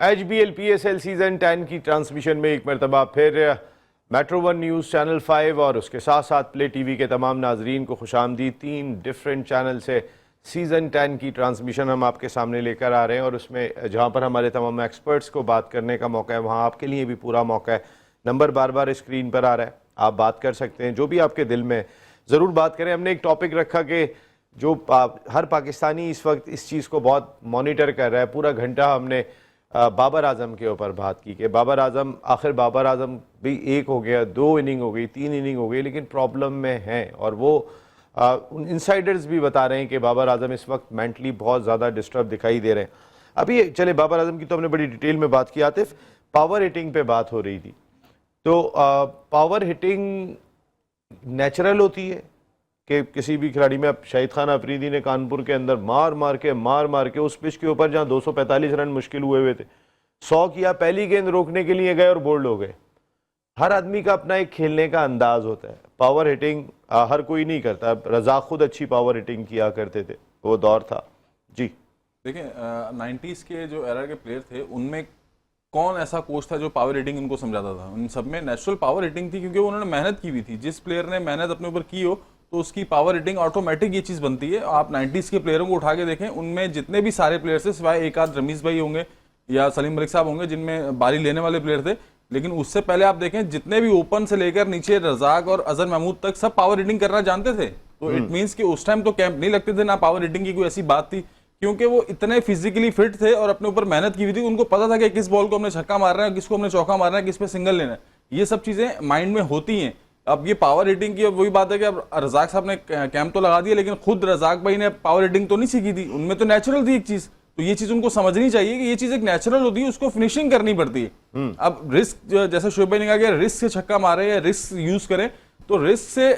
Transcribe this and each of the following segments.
HBL PSL season 10 की transmission में एक मरतबा फिर मेट्रो वन न्यूज़ चैनल 5 और उसके साथ साथ प्ले टीवी के तमाम नाजरीन को खुशामदीद। 3 डिफरेंट चैनल से सीज़न 10 की ट्रांसमिशन हम आपके सामने लेकर आ रहे हैं और उसमें जहां पर हमारे तमाम एक्सपर्ट्स को बात करने का मौका है वहां आपके लिए भी पूरा मौका है। नंबर बार बार स्क्रीन पर आ रहा है, आप बात कर सकते हैं, जो भी आपके दिल में ज़रूर बात करें। हमने एक टॉपिक रखा कि जो हर पाकिस्तानी इस वक्त इस चीज़ को बहुत मॉनिटर कर रहा है। पूरा घंटा हमने बाबर आजम के ऊपर बात की कि बाबर आजम, आखिर बाबर आजम भी एक हो गया, 2 इनिंग हो गई, 3 इनिंग हो गई, लेकिन प्रॉब्लम में हैं और वो इंसाइडर्स भी बता रहे हैं कि बाबर आजम इस वक्त मेंटली बहुत ज़्यादा डिस्टर्ब दिखाई दे रहे हैं। अभी चले बाबर आजम की तो हमने बड़ी डिटेल में बात की। आतिफ, पावर हिटिंग पे बात हो रही थी, तो पावर हिटिंग नेचुरल होती है कि किसी भी खिलाड़ी में? अब शाहिद खान अफरीदी ने कानपुर के अंदर मार मार के उस पिच के ऊपर जहां 245 रन मुश्किल हुए थे, 100 किया, पहली गेंद रोकने के लिए गए और बोल्ड हो गए। हर आदमी का अपना एक खेलने का अंदाज होता है। पावर हिटिंग हर कोई नहीं करता। रज़ाक खुद अच्छी पावर हिटिंग किया करते थे, वो दौर था। जी देखिए, 90s के जो एरा के प्लेयर थे उनमें कौन ऐसा कोच था जो पावर हिटिंग उनको समझाता था? उन सब में नेचुरल पावर हिटिंग थी, क्योंकि उन्होंने मेहनत की हुई थी। जिस प्लेयर ने मेहनत अपने ऊपर की हो तो उसकी पावर हिटिंग ऑटोमेटिक ये चीज़ बनती है। आप 90s के प्लेयरों को उठा के देखें, उनमें जितने भी सारे प्लेयर्स थे, सिवाय एक आध रमीज भाई होंगे या सलीम मलिक साहब होंगे जिनमें बारी लेने वाले प्लेयर थे, लेकिन उससे पहले आप देखें जितने भी ओपन से लेकर नीचे रजाक और अजहर महमूद तक सब पावर हिटिंग करना जानते थे। तो इट मीन्स कि उस टाइम तो कैंप नहीं लगते थे, ना पावर हिटिंग की कोई ऐसी बात थी, क्योंकि वो इतने फिजिकली फिट थे और अपने ऊपर मेहनत की हुई थी। उनको पता था कि किस बॉल को हमने छक्का मारना है, किसको हमने चौका मारना है, किस पे सिंगल लेना है। ये सब चीजें माइंड में होती हैं। अब ये पावर हिटिंग की वही बात है कि अब रजाक साहब ने कैंप तो लगा दिया, लेकिन खुद रजाक भाई ने पावर हिटिंग तो नहीं सीखी थी। उनमें तो नेचुरल थी एक चीज, तो ये चीज उनको समझनी चाहिए कि ये चीज एक नेचुरल होती है, उसको फिनिशिंग करनी पड़ती है। अब रिस्क, जैसे शोएब भाई ने कहा कि रिस्क से छक्का मारे या रिस्क यूज करें, तो रिस्क से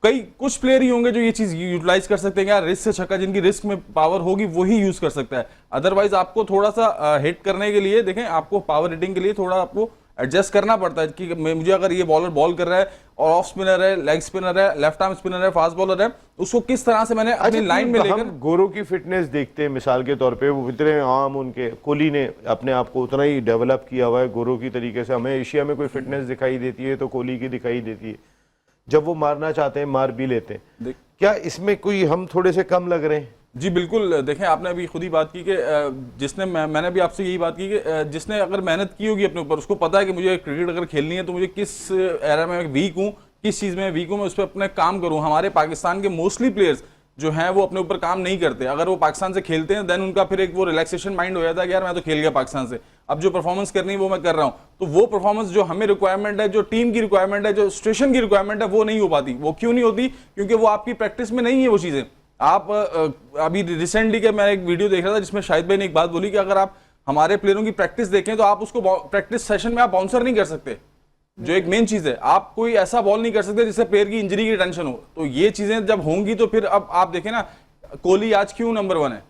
कुछ प्लेयर ही होंगे जो ये चीज यूटिलाइज कर सकते हैं कि यार रिस्क से छक्का, जिनकी रिस्क में पावर होगी वही यूज कर सकता है। अदरवाइज आपको थोड़ा सा हिट करने के लिए, देखें, आपको पावर हिटिंग के लिए थोड़ा आपको एडजस्ट करना पड़ता है कि मुझे अगर ये बॉलर बॉल कर रहा है और ऑफ स्पिनर है, लेग स्पिनर है, लेफ्ट आर्म स्पिनर है, फास्ट बॉलर है, उसको किस तरह से मैंने अपनी लाइन में लेकर। गोरों की फिटनेस देखते हैं मिसाल के तौर पे, वो इतने आम, उनके कोहली ने अपने आप को उतना ही डेवलप किया हुआ है गोरों की तरीके से। हमें एशिया में कोई फिटनेस दिखाई देती है तो कोहली की दिखाई देती है। जब वो मारना चाहते हैं मार भी लेते हैं। क्या इसमें कोई हम थोड़े से कम लग रहे हैं? जी बिल्कुल। देखें, आपने अभी खुद ही बात की कि जिसने, मैंने भी आपसे यही बात की कि जिसने अगर मेहनत की होगी अपने ऊपर, उसको पता है कि मुझे क्रिकेट अगर खेलनी है तो मुझे किस एरा में वीक हूँ, किस चीज़ में वीक हूँ, मैं उस पर अपने काम करूँ। हमारे पाकिस्तान के मोस्टली प्लेयर्स जो हैं वो अपने ऊपर काम नहीं करते। अगर वो पाकिस्तान से खेलते हैं देन उनका फिर एक वो रिलैक्सेशन माइंड हो जाता है कि यार मैं तो खेल गया पाकिस्तान से, अब जो परफॉर्मेंस करनी है वो मैं कर रहा हूँ। तो वो परफॉर्मेंस जो हमें रिक्वायरमेंट है, जो टीम की रिक्वायरमेंट है, जो स्टेशन की रिक्वायरमेंट है, वो नहीं हो पाती। वो क्यों नहीं होती? क्योंकि वो आपकी प्रैक्टिस में नहीं है वो चीज़ें। आप अभी रिसेंटली के मैं एक वीडियो देख रहा था जिसमें शाहिद भाई ने एक बात बोली कि अगर आप हमारे प्लेयरों की प्रैक्टिस देखें तो आप उसको प्रैक्टिस सेशन में आप बाउंसर नहीं कर सकते, जो एक मेन चीज है। आप कोई ऐसा बॉल नहीं कर सकते जिससे प्लेयर की इंजरी की टेंशन हो। तो ये चीजें जब होंगी तो फिर अब आप देखें ना, कोहली आज क्यों नंबर 1 है,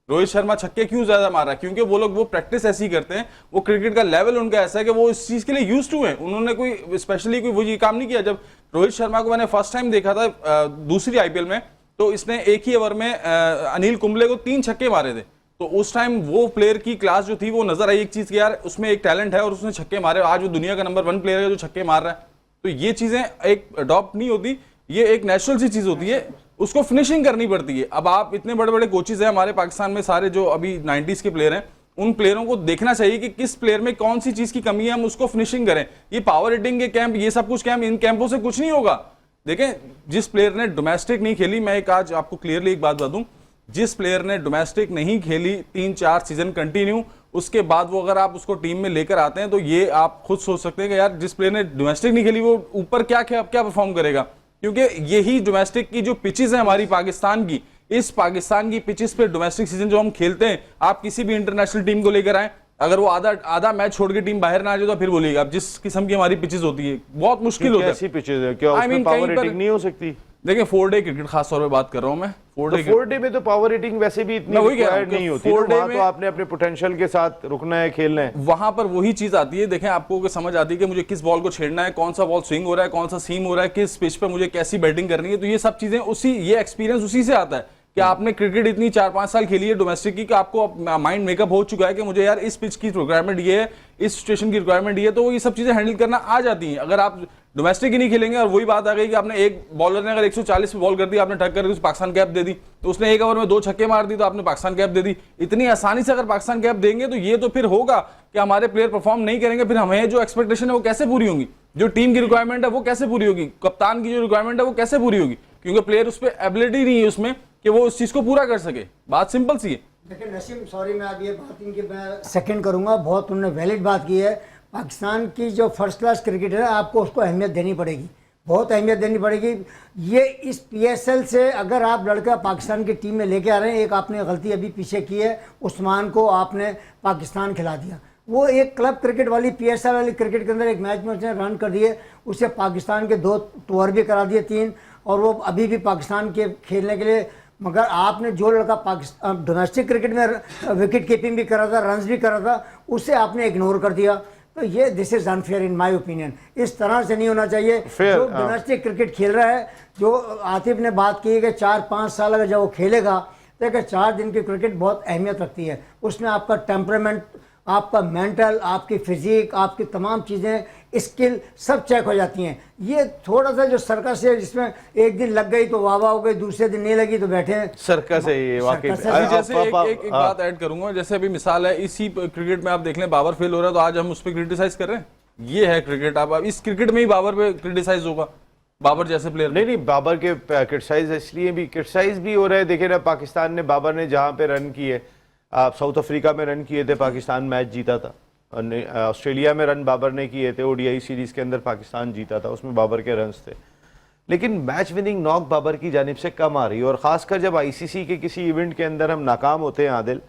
रोहित शर्मा छक्के क्यों ज्यादा मार रहा है? क्योंकि वो लोग वो प्रैक्टिस ऐसी करते हैं, वो क्रिकेट का लेवल उनका ऐसा है कि वो इस चीज के लिए यूज्ड टू है। उन्होंने कोई स्पेशली कोई वो काम नहीं किया। जब रोहित शर्मा को मैंने फर्स्ट टाइम देखा था दूसरी आईपीएल में, तो इसने एक ही ओवर में अनिल कुंबले को 3 छक्के मारे थे। तो उस टाइम वो प्लेयर की क्लास जो थी वो नजर आई, एक चीज की यार उसमें एक टैलेंट है और उसने छक्के मारे। आज वो दुनिया का नंबर 1 प्लेयर है जो छक्के मार रहा है। तो ये चीजें एक अडॉप्ट नहीं होती, ये एक नेचुरल सी चीज होती है, उसको फिनिशिंग करनी पड़ती है। अब आप इतने बड़े बड़े कोचेज हैं हमारे पाकिस्तान में, सारे जो अभी 90s के प्लेयर हैं, उन प्लेयरों को देखना चाहिए कि किस प्लेयर में कौन सी चीज की कमी है, हम उसको फिनिशिंग करें। ये पावर हिटिंग के कैंप, ये सब कुछ कैंप, इन कैंपों से कुछ नहीं होगा। देखें, जिस प्लेयर ने डोमेस्टिक नहीं खेली, मैं एक आज आपको क्लियरली एक बात बता दूं, जिस प्लेयर ने डोमेस्टिक नहीं खेली 3-4 सीजन कंटिन्यू, उसके बाद वो अगर आप उसको टीम में लेकर आते हैं तो ये आप खुद सोच सकते हैं कि यार जिस प्लेयर ने डोमेस्टिक नहीं खेली वो ऊपर क्या परफॉर्म करेगा। क्योंकि यही डोमेस्टिक की जो पिचेस है हमारी पाकिस्तान की, इस पाकिस्तान की पिचेस पे डोमेस्टिक सीजन जो हम खेलते हैं, आप किसी भी इंटरनेशनल टीम को लेकर आए, अगर वो आधा मैच छोड़ के टीम बाहर ना आ जाए तो फिर बोलिएगा। अब जिस किस्म की हमारी पिचेस होती है, बहुत मुश्किल होता है। कैसी पिचेस है? क्या उसमें पावर हिटिंग नहीं हो सकती? देखिए, 4 डे क्रिकेट खास तौर पे बात कर रहा हूं मैं। 4 डे में तो पावर हिटिंग वैसे भी इतनी रिक्वायर्ड नहीं होती। 4 डे में तो आपने अपने पोटेंशियल के साथ रुकना है, खेलना है। वहां पर वही चीज आती है। देखें, आपको समझ आती है कि मुझे किस बॉल को छेड़ना है, कौन सा बॉल स्विंग हो रहा है, कौन सा सीम हो रहा है, किस पिच पे मुझे कैसी बैटिंग करनी है। तो ये सब चीजें ये एक्सपीरियंस उसी से आता है। कि आपने क्रिकेट इतनी 4-5 साल खेली है डोमेस्टिक की कि आपको माइंड मेकअप हो चुका है कि मुझे यार इस पिच की रिक्वायरमेंट ये है, इस सिचुएशन की रिक्वायरमेंट ये है, तो ये सब चीजें हैंडल करना आ जाती हैं। अगर आप डोमेस्टिक ही नहीं खेलेंगे और वही बात आ गई कि आपने एक बॉलर ने अगर 140 पे बॉल कर दी, आपने ठग कर पाकिस्तान कैप दे दी, तो उसने एक ओवर में 2 छक्के मार दी तो आपने पाकिस्तान कैप दे दी। इतनी आसानी से अगर पाकिस्तान कैप देंगे तो ये तो फिर होगा कि हमारे प्लेयर परफॉर्म नहीं करेंगे, फिर हमें जो एक्सपेक्टेशन है वो कैसे पूरी होगी, जो टीम की रिक्वायरमेंट है वो कैसे पूरी होगी, कप्तान की जो रिक्वायरमेंट है वो कैसे पूरी होगी, क्योंकि प्लेयर उस पर एबिलिटी नहीं है उसमें कि वो उस चीज को पूरा कर सके। बात सिंपल सी है। देखिए नसीम, सॉरी मैं अब ये बात इनकी मैं सेकंड करूंगा, बहुत उन्होंने वैलिड बात की है। पाकिस्तान की जो फर्स्ट क्लास क्रिकेटर है आपको उसको अहमियत देनी पड़ेगी, बहुत अहमियत देनी पड़ेगी। ये इस पीएसएल से अगर आप लड़का पाकिस्तान की टीम में लेके आ रहे हैं, एक आपने गलती अभी पीछे की है, उस्मान को आपने पाकिस्तान खिला दिया। वो एक क्लब क्रिकेट वाली पीएसएल वाली क्रिकेट के अंदर एक मैच में उसने रन कर दिए, उसे पाकिस्तान के 2 टूर भी करा दिए 3, और वो अभी भी पाकिस्तान के खेलने के लिए। मगर आपने जो लड़का पाकिस्तान डोमेस्टिक क्रिकेट में विकेट कीपिंग भी करा था, रन्स भी करा था, उसे आपने इग्नोर कर दिया। तो ये this is unfair in my opinion. इस तरह से नहीं होना चाहिए। जो डोमेस्टिक क्रिकेट खेल रहा है, जो आतिफ ने बात की है कि 4-5 साल अगर जब वो खेलेगा तो एक 4 दिन की क्रिकेट बहुत अहमियत रखती है। उसमें आपका टेम्परामेंट, आपका मेंटल, आपकी फिजिक, आपकी तमाम चीज़ें, स्किल सब चेक हो जाती हैं। ये थोड़ा सा जो सर्कस है जिसमें एक दिन लग गई तो वाह वाह हो गई, दूसरे दिन नहीं लगी तो बैठे हैं, सर्कस है ये वाकई में। अभी जैसे एक बात ऐड करूंगा, जैसे अभी मिसाल है इसी क्रिकेट में आप देख लें, बाबर फेल हो रहा है तो आज हम उस पर क्रिटिसाइज कर रहे हैं। ये है क्रिकेट। आप इस क्रिकेट में ही बाबर पे क्रिटिसाइज होगा, बाबर जैसे प्लेयर। नहीं, बाबर के क्रिटिसाइज इसलिए भी क्रिटिसाइज भी हो रहा है। देखिए ना, पाकिस्तान ने, बाबर ने जहां पे रन किए, साउथ अफ्रीका में रन किए थे, पाकिस्तान मैच जीता था। ऑस्ट्रेलिया में रन बाबर ने किए थे, ओडीआई सीरीज के अंदर पाकिस्तान जीता था, उसमें बाबर के रन्स थे। लेकिन मैच विनिंग नॉक बाबर की जानिब से कम आ रही है, और खासकर जब आईसीसी के किसी इवेंट के अंदर हम नाकाम होते हैं आदिल,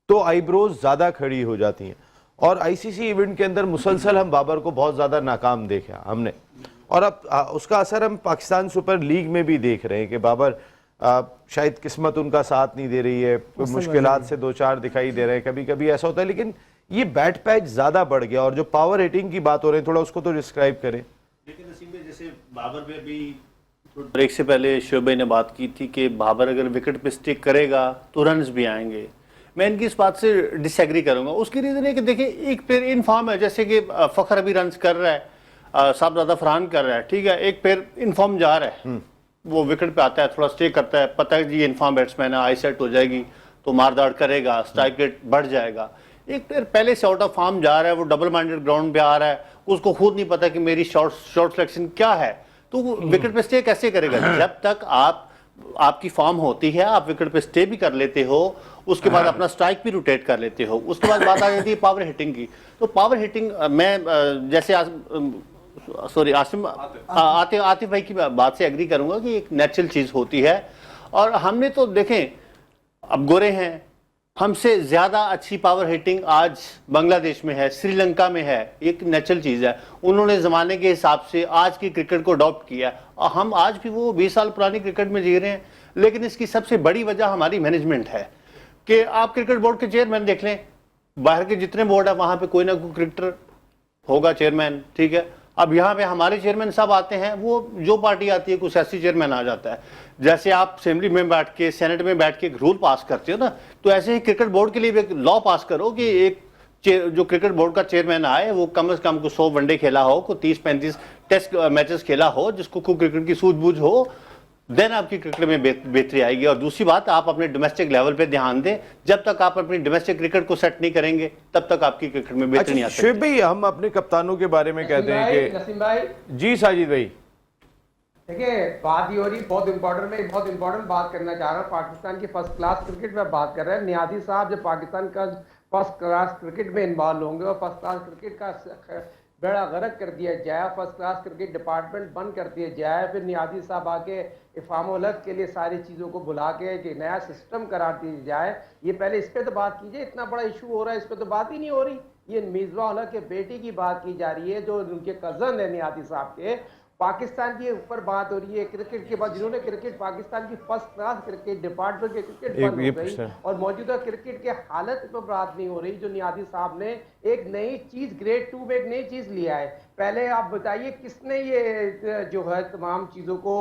तो आईब्रोज ज़्यादा खड़ी हो जाती हैं। और आईसीसी इवेंट के अंदर मुसलसल हम बाबर को बहुत ज़्यादा नाकाम देखा हमने, और अब उसका असर हम पाकिस्तान सुपर लीग में भी देख रहे हैं कि बाबर शायद किस्मत उनका साथ नहीं दे रही है, मुश्किलात से 2-4 दिखाई दे रहे हैं, कभी कभी ऐसा होता है। लेकिन ये बैट पैच ज़्यादा बढ़ गया, और जो पावर हिटिंग की बात हो रही है, थोड़ा उसको तो डिस्क्राइब करें। लेकिन नसीम भाई, जैसे बाबर पे भी ब्रेक से पहले शोएब भाई ने बात की थी कि बाबर अगर विकेट पे स्टिक करेगा तो रन्स भी आएंगे। मैं इनकी इस बात से डिसएग्री करूंगा। उसकी रीज़न है कि देखिए, एक प्लेयर इन फॉर्म है, जैसे कि फ़खर अभी रन्स कर रहा है, साहबजादा फरहान कर रहा है, ठीक है, एक प्लेयर इन फॉर्म जा रहा है, वो विकेट पे आता है, थोड़ा स्टे करता है, पता है जी ये इन फॉर्म बैट्समैन है, आई सेट हो जाएगी तो मारदाड़ करेगा, स्ट्राइक रेट बढ़ जाएगा। एक प्लेयर पहले से आउट ऑफ फॉर्म जा रहा है, वो डबल माइंडेड ग्राउंड पे आ रहा है, उसको खुद नहीं पता कि मेरी शॉर्ट सिलेक्शन क्या है, तो वो विकेट पे स्टे कैसे करेगा? जब तक आपकी फॉर्म होती है, आप विकेट पे स्टे भी कर लेते हो, उसके बाद अपना स्ट्राइक भी रोटेट कर लेते हो, उसके बाद बात आ जाती है पावर हिटिंग की। तो पावर हिटिंग मैं जैसे आतिफ भाई की बात से एग्री करूंगा कि एक नेचुरल चीज होती है। और हमने तो देखें, अब गोरे हैं, हमसे ज्यादा अच्छी पावर हिटिंग आज बांग्लादेश में है, श्रीलंका में है, एक नेचुरल चीज है। उन्होंने जमाने के हिसाब से आज की क्रिकेट को अडॉप्ट किया, और हम आज भी वो 20 साल पुरानी क्रिकेट में जी रहे हैं। लेकिन इसकी सबसे बड़ी वजह हमारी मैनेजमेंट है कि आप क्रिकेट बोर्ड के चेयरमैन देख लें, बाहर के जितने बोर्ड है वहां पे कोई ना कोई क्रिकेटर होगा चेयरमैन, ठीक है। अब यहाँ पे हमारे चेयरमैन साहब आते हैं, वो जो पार्टी आती है कुछ ऐसी चेयरमैन आ जाता है। जैसे आप असेंबली में बैठ के, सेनेट में बैठ के एक रूल पास करते हो ना, तो ऐसे ही क्रिकेट बोर्ड के लिए भी एक लॉ पास करो कि एक जो क्रिकेट बोर्ड का चेयरमैन आए वो कम से कम को 100 वनडे खेला हो, को 30-35 टेस्ट मैचेस खेला हो, जिसको क्रिकेट की सूझबूझ हो, देन आपकी क्रिकेट में बेहतरी आएगी। और दूसरी बात, आप अपने डोमेस्टिक लेवल पे ध्यान दें। जब तक आप अपनी डोमेस्टिक क्रिकेट को सेट नहीं करेंगे, तब तक आपकी क्रिकेट में बेहतरी नहीं आ सकती। शोएब भाई, हम अपने कप्तानों के बारे में कहते हैं कि नसीम भाई, जी साजिद भाई, देखिए बात ये हो रही बहुत इंपॉर्टेंट, मैं बहुत इंपॉर्टेंट बात करना चाह रहा हूँ। पाकिस्तान की फर्स्ट क्लास क्रिकेट में बात कर रहे हैं। नियाज़ी साहब जब पाकिस्तान का फर्स्ट क्लास क्रिकेट में इन्वॉल्व होंगे और फर्स्ट क्लास क्रिकेट का बेड़ा गर्क कर दिया जाए, फर्स्ट क्लास क्रिकेट डिपार्टमेंट बंद कर दिया जाए, फिर नियाज़ी साहब आके इफ़ाम-उल-हक के लिए सारी चीज़ों को बुला के एक नया सिस्टम करा दी जाए। ये पहले इस पर तो बात कीजिए, इतना बड़ा इशू हो रहा है, इस पर तो बात ही नहीं हो रही। ये मिसबा-उल-हक के बेटी की बात की जा रही है, जो उनके कज़न है नियाज़ी साहब के। पाकिस्तान के ऊपर बात हो रही है क्रिकेट के बाद, जिन्होंने क्रिकेट पाकिस्तान की फर्स्ट क्लास क्रिकेट डिपार्टमेंट के क्रिकेट बंद हो गई और मौजूदा क्रिकेट के हालत पर बात नहीं हो रही। जो नियाज़ी साहब ने एक नई चीज ग्रेड 2 में एक नई चीज लिया है। पहले आप बताइए किसने ये जो है तमाम चीजों को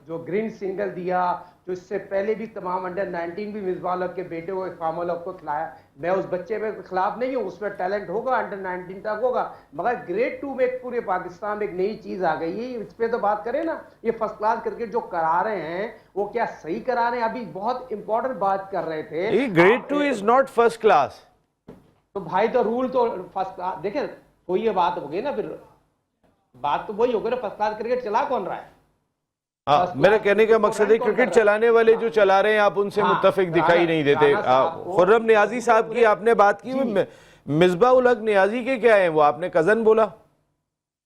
जो ग्रीन सिग्नल दिया जो इससे पहले भी तमाम अंडर-19 भी मिसबाह उल हक के बेटे को इकबाल उल हक को खिलाया। मैं उस बच्चे के खिलाफ नहीं हूँ, उसमें टैलेंट होगा, अंडर-19 तक होगा, मगर ग्रेड 2 में पूरे पाकिस्तान में एक नई चीज आ गई है, इस पे तो बात करें ना। ये फर्स्ट क्लास क्रिकेट जो करा रहे हैं वो क्या सही करा रहे हैं? अभी बहुत इंपॉर्टेंट बात कर रहे थे, grade 2 is not first class. तो भाई तो रूल तो फर्स्ट क्लास, देखें तो ये बात हो गई ना, फिर बात तो वही हो गई ना, फर्स्ट क्लास क्रिकेट चला कौन रहा है? हाँ, मेरे कहने का मकसद है क्रिकेट चलाने वाले जो चला रहे हैं आप उनसे मुत्तफिक दिखाई नहीं देते। खुर्रम नियाजी साहब की आपने बात की, मिसबाह उल हक नियाजी के क्या है वो आपने कजन बोला?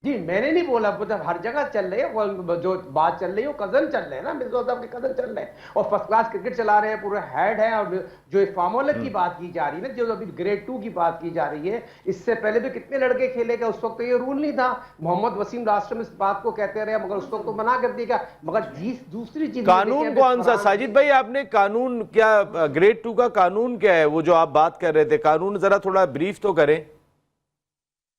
जी मैंने नहीं बोला, मतलब हर जगह चल रही है वो जो बात चल रही है वो कजन चल रहे हैं ना, मिर्जा साहब के कजन चल रहे हैं और फर्स्ट क्लास क्रिकेट चला रहे हैं, पूरे हेड है। और जो इकबाल उल हक की बात की जा रही है ना, जो अभी ग्रेड 2 की बात की जा रही है, इससे पहले भी कितने लड़के खेले गए, उस वक्त तो ये रूल नहीं था। मोहम्मद वसीम राष्ट्र में इस बात को कहते रहे, मगर उस वक्त तो मना कर दिया। मगर दूसरी चीज कानून कौन सा साजिद भाई, आपने कानून क्या, ग्रेड 2 का कानून क्या है वो जो आप बात कर रहे थे, कानून जरा थोड़ा ब्रीफ तो करें।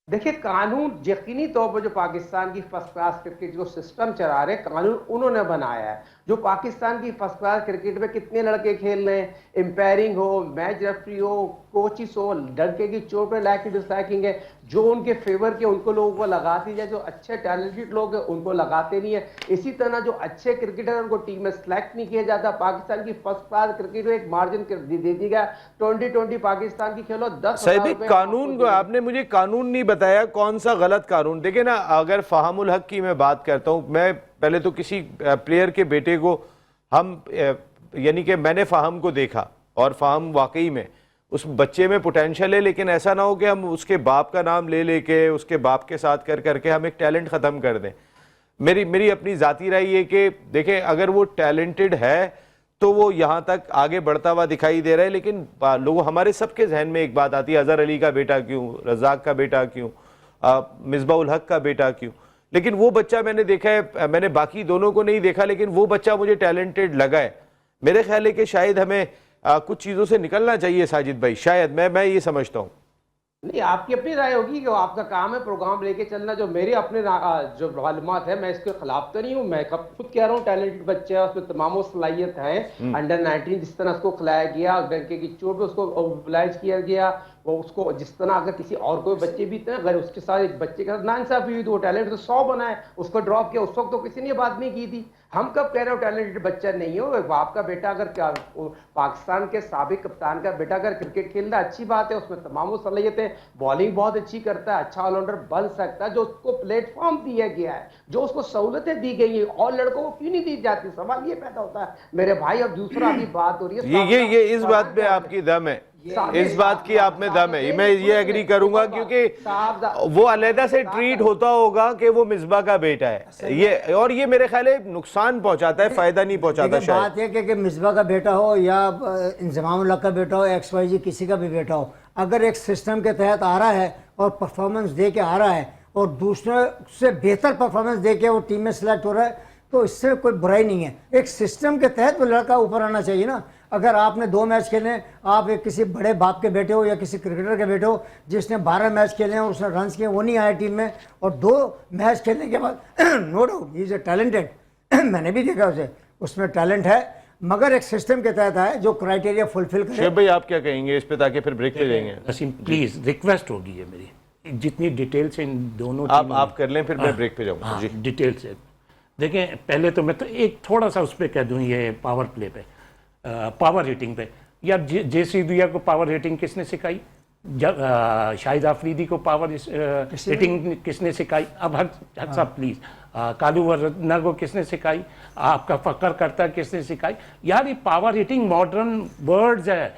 देखिए कानून यकीनी तौर पर जो पाकिस्तान की फर्स्ट क्लास क्रिकेट जो सिस्टम चला रहे, कानून उन्होंने बनाया है। जो पाकिस्तान की फर्स्ट क्लास क्रिकेट में कितने लड़के खेल रहे हैं, एम्पायरिंग हो, मैच रेफरी हो, कोचिस हो, लड़के की चोट पे लाइक डिसलाइकिंग है, जो उनके फेवर के उनको लोगों को लगाती जाए, जो अच्छे टैलेंटेड लोग हैं उनको लगाते नहीं है। इसी तरह जो अच्छे क्रिकेटर उनको टीम में सिलेक्ट नहीं किया जाता। पाकिस्तान की फर्स्ट क्लास क्रिकेट में एक मार्जिन दे दी गया, 2020 पाकिस्तान की खेलो 10 कानून को आपने मुझे कानून नहीं बताया, कौन सा गलत कानून? देखिए ना, अगर फ़ाहम उल हक की मैं बात करता हूँ, मैं पहले तो किसी प्लेयर के बेटे को हम यानी कि मैंने फ़ाहम को देखा और फ़ाहम वाकई में उस बच्चे में पोटेंशियल है, लेकिन ऐसा ना हो कि हम उसके बाप का नाम ले लेके उसके बाप के साथ कर करके हम एक टैलेंट ख़त्म कर दें। मेरी अपनी ज़ाती राय ये कि देखें, अगर वो टैलेंटेड है तो वो यहाँ तक आगे बढ़ता हुआ दिखाई दे रहा है, लेकिन लोगों हमारे सबके जहन में एक बात आती है, अजहर अली का बेटा क्यों, रज़ाक का बेटा क्यों, मिसबाह उल हक का बेटा क्यों? लेकिन वो बच्चा मैंने देखा है, मैंने बाकी दोनों को नहीं देखा, लेकिन वो बच्चा मुझे टैलेंटेड लगा है। मेरे ख्याल है कि शायद हमें कुछ चीज़ों से निकलना चाहिए साजिद भाई, शायद मैं ये समझता हूँ। नहीं, आपकी अपनी राय होगी कि आपका काम है प्रोग्राम लेके चलना। जो मेरे अपने जो मालूमात है, मैं इसके खिलाफ तो नहीं हूँ, मैं खुद कह रहा हूँ टैलेंटेड बच्चा है, उसमें तमाम सलाहियत है। अंडर-19 जिस तरह उसको खिलाया गया, डंके की चोट पे उसको मोबिलाइज किया गया, वो उसको जिस तरह अगर किसी और कोई बच्चे भी थे, अगर उसके साथ एक बच्चे के साथ नाइंसाफी हुई तो वो टैलेंट तो 100 बना है, उसको ड्रॉप किया। उस वक्त तो किसी ने बात नहीं की थी। हम कब कह रहे हो टैलेंटेड बच्चा नहीं हो? बाप का बेटा अगर क्या, पाकिस्तान के साबिक कप्तान का बेटा अगर क्रिकेट खेलना अच्छी बात है, उसमें तमाम सलाहियतें, बॉलिंग बहुत अच्छी करता है, अच्छा ऑलराउंडर बन सकता है, जो उसको प्लेटफॉर्म दिया गया है, जो उसको सहूलतें दी गई है, और लड़कों को क्यों नहीं दी जाती? सवाल ये पैदा होता है मेरे भाई। अब दूसरा अभी बात हो रही है, ये इस बात पे आपकी दम है, इस बात की आप में दम है, मैं ये एग्री करूंगा, क्योंकि वो अलहदा से ट्रीट होता होगा कि वो मिसबाह का बेटा है, ये और ये मेरे ख्याल है नुकसान पहुंचाता है, फायदा नहीं पहुंचाता। शायद बात है कि मिसबाह का बेटा हो या इंजमाम उल हक का बेटा हो, XYZ किसी का भी बेटा हो, अगर एक सिस्टम के तहत आ रहा है और परफॉर्मेंस दे के आ रहा है और दूसरे से बेहतर परफॉर्मेंस दे के वो टीम में सिलेक्ट हो रहा है, तो इससे कोई बुराई नहीं है। एक सिस्टम के तहत वो लड़का ऊपर आना चाहिए ना। अगर आपने 2 मैच खेले, आप एक किसी बड़े बाप के बेटे हो या किसी क्रिकेटर के बेटे हो जिसने 12 मैच खेले हैं और उसने रन किए, वो नहीं आया टीम में, और 2 मैच खेलने के बाद no doubt he is a talented, मैंने भी देखा उसे, उसमें टैलेंट है, मगर एक सिस्टम के तहत है जो क्राइटेरिया फुलफिल करे। शेख भाई आप क्या कहेंगे इस पे, ताकि फिर ब्रेक पे जाएंगे? वसीम प्लीज रिक्वेस्ट होगी है मेरी, जितनी डिटेल से इन दोनों आप कर लें, फिर मैं ब्रेक पे जाऊंगा जी। डिटेल से देखें। पहले तो मैं तो एक थोड़ा सा उस पर कह दूं, ये पावर प्ले पे, पावर हिटिंग पे, यार जेसी दुनिया को पावर हिटिंग किसने सिखाई? शाहिद आफरीदी को पावर हिटिंग किसने सिखाई? अब हक साहब प्लीज, कालू वर्ना को किसने सिखाई? आपका फकर करता किसने सिखाई? यार ये पावर हिटिंग मॉडर्न वर्ड्स है,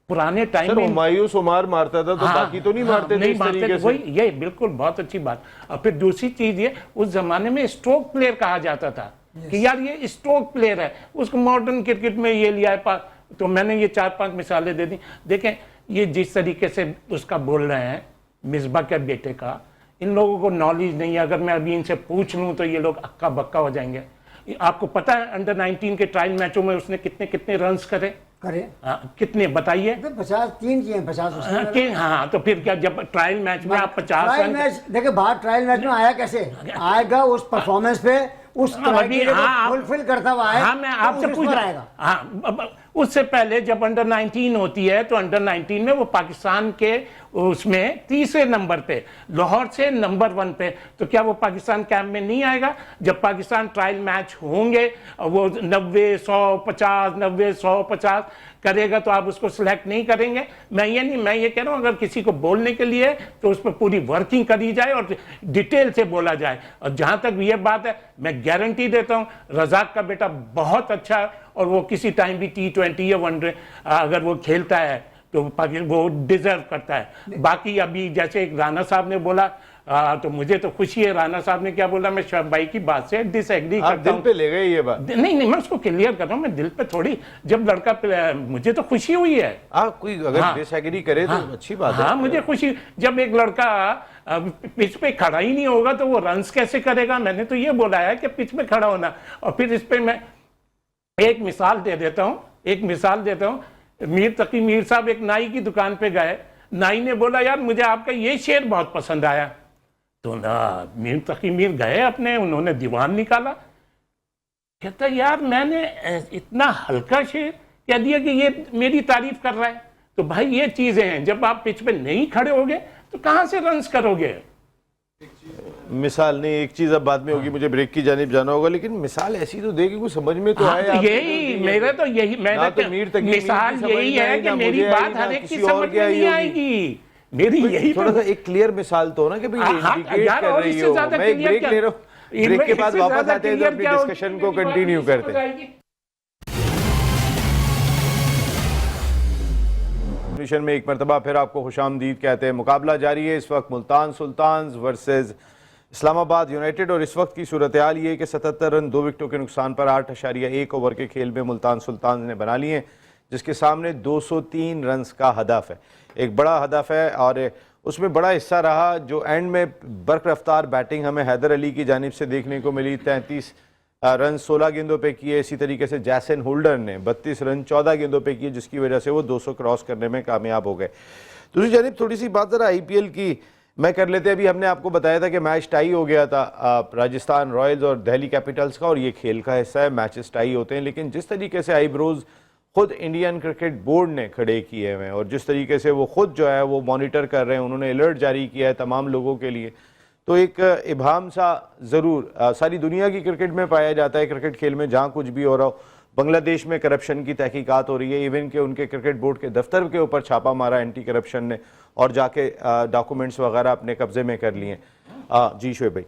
पुराने टाइम में मायूस उमार मारता था तो बाकी तो नहीं मारते थे इस तरीके से। वही ये बिल्कुल बहुत अच्छी बात। और फिर दूसरी चीज ये, उस जमाने में स्ट्रोक प्लेयर कहा जाता था कि यार ये स्ट्रोक प्लेयर है, उसको मॉडर्न क्रिकेट में ये लिया है। तो मैंने ये 4-5 मिसालें दे दी। देखें ये जिस तरीके से उसका बोल रहे हैं मिसबाह के बेटे का, इन लोगों को नॉलेज नहीं है। अगर मैं अभी इनसे पूछ लूँ तो ये लोग अक्का बक्का हो जाएंगे। आपको पता है अंडर-19 के ट्रायल मैचों में उसने कितने कितने रन्स करे? कितने बताइए? 50 किए, 50 हाँ, तो फिर क्या, जब ट्रायल मैच में आप 50 ट्रायल मैच देखिए, बाहर ट्रायल मैच में आया कैसे आएगा? उस परफॉर्मेंस पे उस अभी क्राइटेरिया हाँ, को फुलफिल करता हुआ है हाँ मैं तो आपसे उस पूछ पर आएगा। हाँ उससे पहले जब अंडर 19 होती है तो अंडर 19 में वो पाकिस्तान के उसमें तीसरे नंबर पे, लाहौर से नंबर 1 पे, तो क्या वो पाकिस्तान कैंप में नहीं आएगा? जब पाकिस्तान ट्रायल मैच होंगे वो 90 100 50 90 100 50 करेगा तो आप उसको सिलेक्ट नहीं करेंगे? मैं ये कह रहा हूं अगर किसी को बोलने के लिए तो उस पर पूरी वर्किंग करी जाए और डिटेल से बोला जाए। और जहां तक ये बात है, मैं गारंटी देता हूं रजाक का बेटा बहुत अच्छा है और वो किसी टाइम भी T20 या वनडे अगर वो खेलता है तो वो डिजर्व करता है। बाकी अभी जैसे एक राणा साहब ने बोला तो मुझे तो खुशी है, राणा साहब ने क्या बोला, मैं शोएब भाई की बात से डिसएग्री आप करता दिल हूं। पे ले गए ये बात? नहीं मैं उसको क्लियर कर रहा हूं, मैं दिल पे थोड़ी, जब लड़का मुझे तो खुशी हुई है। कोई अगर डिसएग्री करे तो अच्छी बात है। हाँ मुझे खुशी, जब एक लड़का पिच पे खड़ा ही नहीं होगा तो वो रन्स कैसे करेगा? मैंने तो ये बोला है कि पिच पे खड़ा होना। और फिर इस पे मैं एक मिसाल देता हूँ। मीर तकी मीर साहब एक नाई की दुकान पे गए, नाई ने बोला यार मुझे आपका ये शेर बहुत पसंद आया, तो ना मीर तकी मीर गए अपने, उन्होंने दीवान निकाला, कहता यार मैंने इतना हल्का शेर कह दिया कि ये मेरी तारीफ कर रहा है। तो भाई ये चीजें हैं, जब आप पिच पे नहीं खड़े होगे तो कहां से रन्स करोगे? मिसाल नहीं, एक चीज अब बाद में होगी, मुझे ब्रेक की जानिब जाना होगा, लेकिन मिसाल ऐसी तो दे कि कुछ समझ में तो आए। यही मेरे तो यही मैंने तो मीर तकी मिसाल यही है कि मेरी बात हर एक की समझ में नहीं आएगी। मेरी यही थोड़ा सा एक क्लियर मिसाल तो ना कि भाई इंडिकेट कर रही हो। मैं एक ब्रेक ले रहा हूँ, ब्रेक के बाद वापस आते हैं तो अपनी डिस्कशन को कंटिन्यू करते हैं। में एक मरतबा फिर आपको खुशामदीद कहते हैं। मुकाबला जारी है इस वक्त, मुल्तान सुल्तान्स वर्सेस इस्लामाबाद यूनाइटेड, और इस वक्त की सूरत हाल ये है कि 77 रन 2 विकेटों के नुकसान पर 8.1 ओवर के खेल में मुल्तान सुल्तान्स ने बना लिए हैं, जिसके सामने 203 रन्स का हदफ है। एक बड़ा हदफ है और उसमें बड़ा हिस्सा रहा जो एंड में बर्क रफ्तार बैटिंग हमें हैदर अली की जानिब से देखने को मिली। 33 रन 16 गेंदों पे किए। इसी तरीके से जैसन होल्डर ने 32 रन 14 गेंदों पे किए, जिसकी वजह से वो 200 क्रॉस करने में कामयाब हो गए। दूसरी जानिब थोड़ी सी बात ज़रा IPL की मैं कर लेते हैं। अभी हमने आपको बताया था कि मैच टाई हो गया था राजस्थान रॉयल्स और दिल्ली कैपिटल्स का, और ये खेल का हिस्सा है, मैचेस टाई होते हैं। लेकिन जिस तरीके से आईब्रोज खुद इंडियन क्रिकेट बोर्ड ने खड़े किए हुए हैं और जिस तरीके से वो खुद जो है वो मॉनिटर कर रहे हैं, उन्होंने अलर्ट जारी किया है तमाम लोगों के लिए, तो एक इबाम सा ज़रूर सारी दुनिया की क्रिकेट में पाया जाता है। क्रिकेट खेल में जहाँ कुछ भी हो रहा हो, बांग्लादेश में करप्शन की तहकीकात हो रही है, इवन के उनके क्रिकेट बोर्ड के दफ्तर के ऊपर छापा मारा एंटी करप्शन ने और जाके डॉक्यूमेंट्स वगैरह अपने कब्जे में कर लिए। जी शोएब भाई,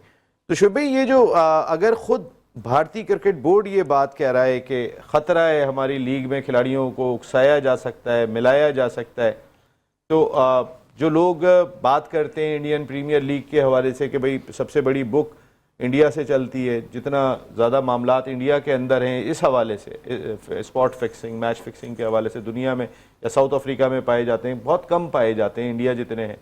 तो शोएब भाई ये जो अगर खुद भारतीय क्रिकेट बोर्ड ये बात कह रहा है कि ख़तरा है हमारी लीग में खिलाड़ियों को उकसाया जा सकता है, मिलाया जा सकता है, तो जो लोग बात करते हैं इंडियन प्रीमियर लीग के हवाले से कि भाई सबसे बड़ी बुक इंडिया से चलती है, जितना ज़्यादा मामलात इंडिया के अंदर हैं इस हवाले से स्पॉट फिक्सिंग मैच फिक्सिंग के हवाले से दुनिया में या साउथ अफ्रीका में पाए जाते हैं, बहुत कम पाए जाते हैं इंडिया जितने हैं,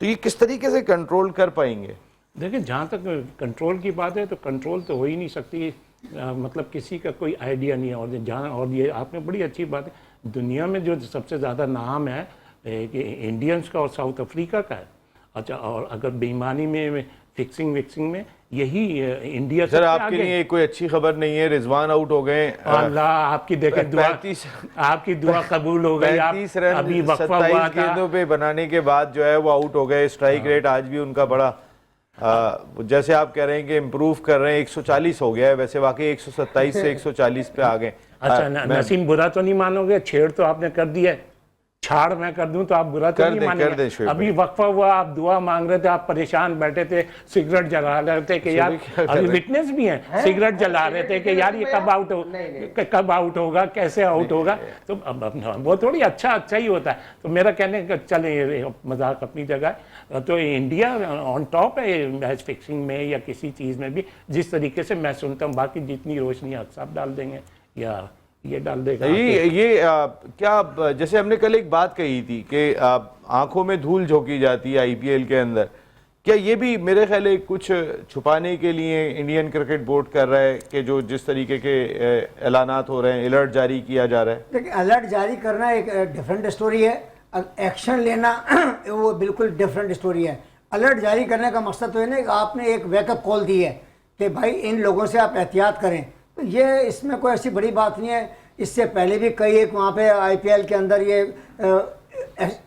तो ये किस तरीके से कंट्रोल कर पाएंगे? देखिए जहाँ तक कंट्रोल की बात है तो कंट्रोल तो हो ही नहीं सकती, मतलब किसी का कोई आइडिया नहीं है। और जहाँ और ये आपने बड़ी अच्छी बात है, दुनिया में जो सबसे ज़्यादा नाम है कि इंडियंस का और साउथ अफ्रीका का है। अच्छा, और अगर बेईमानी में फिक्सिंग विक्सिंग में यही इंडिया से सर आपके लिए कोई अच्छी खबर नहीं है, रिजवान आउट हो गए। अल्लाह आपकी देखे दुआ, आपकी दुआ कबूल हो गई। 35 रन अभी वक्फा हुआ 27 गेंदों पे बनाने के बाद जो है वो आउट हो गए। स्ट्राइक रेट आज भी उनका बड़ा जैसे आप कह रहे हैं कि इम्प्रूव कर रहे हैं, 140 हो गया है, वैसे वाकई 127 से 140 पे आ गए। अच्छा नसीम बुरा तो नहीं मानोगे, छेड़ तो आपने कर दिया है, छाड़ मैं कर दूं तो आप बुरा तो नहीं मानेंगे। अभी वक्फा हुआ, आप दुआ मांग रहे थे, आप परेशान बैठे थे, सिगरेट जला रहे थे कि यार, अभी विटनेस भी हैं, सिगरेट जला रहे थे कि यार ये कब आउट होगा, कैसे आउट होगा। तो वो थोड़ी अच्छा ही होता है। तो मेरा कहने का चले मजाक अपनी जगह, तो इंडिया ऑन टॉप है मैच फिक्सिंग में या किसी चीज़ में भी, जिस तरीके से मैं सुनता हूँ। बाकी जितनी रोशनी आप डाल देंगे या ये डाल देगा ये क्या, जैसे हमने कल एक बात कही थी कि आंखों में धूल झोंकी जाती है IPL के अंदर, क्या ये भी मेरे ख्याल है कुछ छुपाने के लिए इंडियन क्रिकेट बोर्ड कर रहा है कि जो जिस तरीके के ऐलानात हो रहे हैं, अलर्ट जारी किया जा रहा है? देखिए अलर्ट जारी करना एक डिफरेंट स्टोरी है, एक्शन लेना वो बिल्कुल डिफरेंट स्टोरी है। अलर्ट जारी करने का मकसद तो है ना कि आपने एक वेकअप कॉल दी है कि भाई इन लोगों से आप एहतियात करें, तो ये इसमें कोई ऐसी बड़ी बात नहीं है। इससे पहले भी कई एक वहाँ पे IPL के अंदर ये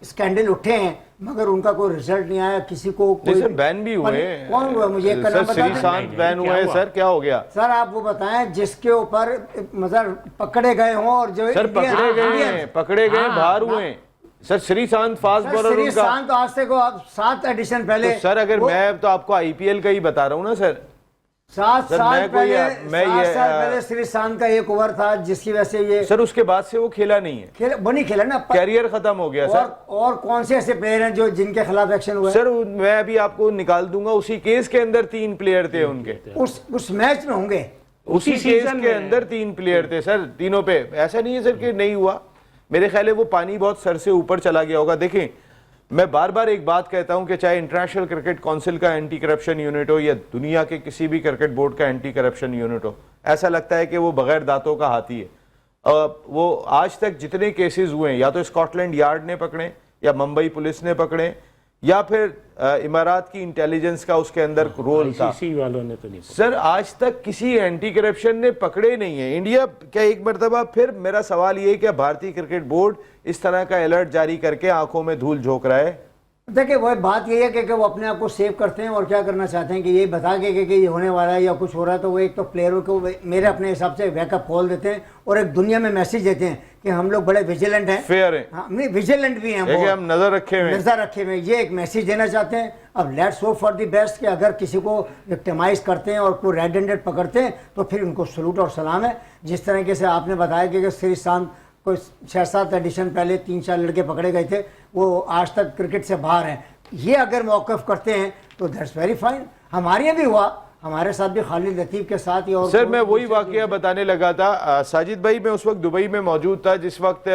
स्कैंडल उठे हैं, मगर उनका कोई रिजल्ट नहीं आया, किसी को कोई सर बैन भी हुए। कौन हुआ मुझे एक का नाम सर बता श्रीशांत दें। बैन हुए सर, क्या हो गया सर आप वो बताएं जिसके ऊपर मतलब पकड़े गए हों और जो सर? पकड़े गए हैं, पकड़े गए, बाहर हुए हैं। सर श्रीशांत फास्ट बॉलर उनका। श्रीशांत आज से को 7 एडिशन पहले तो सर अगर मैं तो आपको IPL का ही बता रहा हूँ ना सर। 7 सर, साल मैं कोई- पहले मैं 7 ये, साल पहले श्रीशांत का एक ओवर था जिसकी वजह से ये सर उसके बाद से वो खेला नहीं है, खेल बनी खेला ना। कैरियर खत्म हो गया सर। और कौन से ऐसे प्लेयर हैं जो जिनके खिलाफ एक्शन हुआ है? सर मैं अभी आपको निकाल दूंगा, उसी केस के अंदर 3 प्लेयर थे उनके, उस मैच में होंगे। उसी केस सीजन के में। अंदर 3 प्लेयर थे सर, तीनों पे। ऐसा नहीं है सर कि नहीं हुआ, मेरे ख्याल है वो पानी बहुत सर से ऊपर चला गया होगा। देखें मैं बार बार एक बात कहता हूं कि चाहे इंटरनेशनल क्रिकेट काउंसिल का एंटी करप्शन यूनिट हो या दुनिया के किसी भी क्रिकेट बोर्ड का एंटी करप्शन यूनिट हो, ऐसा लगता है कि वो बगैर दांतों का हाथी है। वो आज तक जितने केसेस हुए हैं, या तो स्कॉटलैंड यार्ड ने पकड़े, या मुंबई पुलिस ने पकड़े, या फिर इमारात की इंटेलिजेंस का उसके अंदर रोल था। ICC वालों ने तो नहीं। सर आज तक किसी एंटी करप्शन ने पकड़े नहीं है इंडिया। क्या एक मरतबा फिर मेरा सवाल ये है कि भारतीय क्रिकेट बोर्ड इस तरह का अलर्ट जारी करके आंखों में धूल झोंक रहा है? देखिए वह बात यही है कि वो अपने आप को सेव करते हैं और क्या करना चाहते हैं कि ये बता के कि ये होने वाला है या कुछ हो रहा है, तो वो एक तो प्लेयरों को मेरे अपने हिसाब से बैकअप कॉल देते हैं और एक दुनिया में मैसेज देते हैं कि हम लोग बड़े विजिलेंट हैं, फेयर है, हाँ नहीं विजिलेंट भी हैं, कि हम नजर रखे हुए हैं। नजर रखे हुए, ये एक मैसेज देना चाहते हैं। अब let's hope for the best कि अगर किसी को विक्टिमाइज करते हैं और कोई रेड हैंडेड पकड़ते हैं तो फिर उनको सलूट और सलाम है। जिस तरीके से आपने बताया कि श्रीशांत कोई 6-7 एडिशन पहले 3-4 लड़के पकड़े गए थे, वो आज तक क्रिकेट से बाहर हैं, ये अगर मौक़िफ़ करते हैं तो दैट्स वेरी फाइन। हमारे यहाँ भी हुआ, हमारे साथ भी खालिद लतीफ़ के साथ ही। और सर मैं वही वाकया बताने लगा था साजिद भाई, मैं उस वक्त दुबई में मौजूद था जिस वक्त